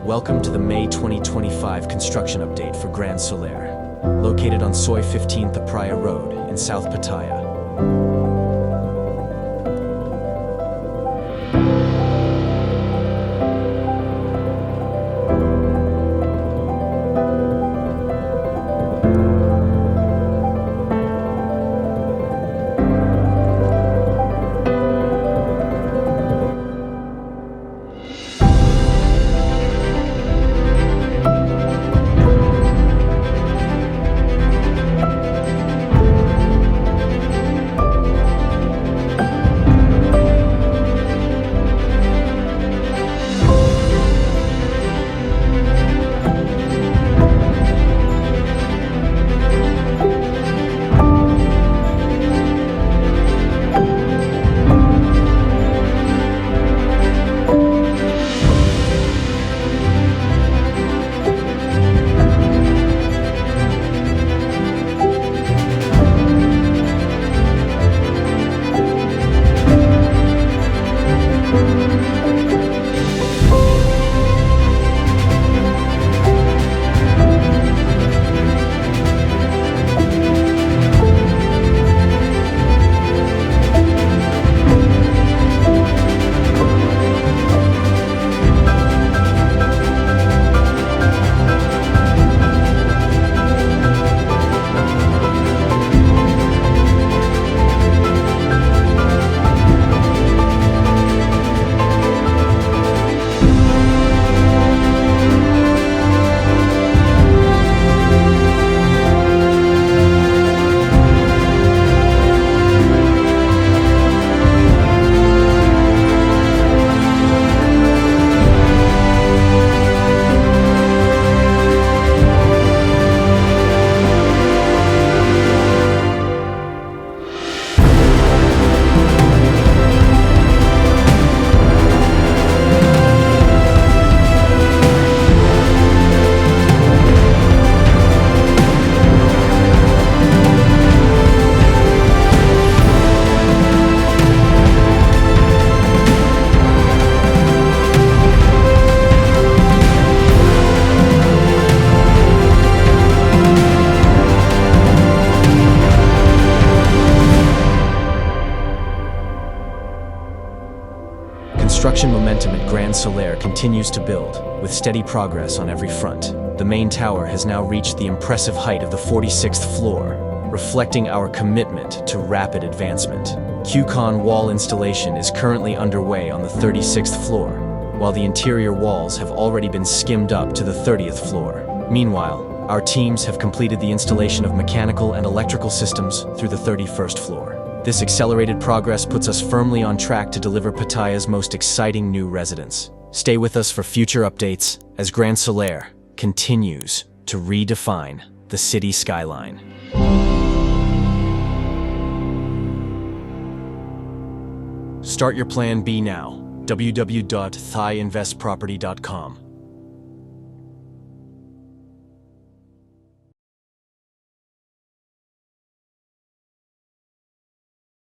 Welcome to the May 2025 construction update for Grand Solaire, located on Soi 15 Thappraya Road in South Pattaya. Construction momentum at Grand Solaire continues to build, with steady progress on every front. The main tower has now reached the impressive height of the 46th floor, reflecting our commitment to rapid advancement. QCon wall installation is currently underway on the 36th floor, while the interior walls have already been skimmed up to the 30th floor. Meanwhile, our teams have completed the installation of mechanical and electrical systems through the 31st floor. This accelerated progress puts us firmly on track to deliver Pattaya's most exciting new residence. Stay with us for future updates as Grand Solaire continues to redefine the city skyline. Start your Plan B now. www.THAI-investproperty.com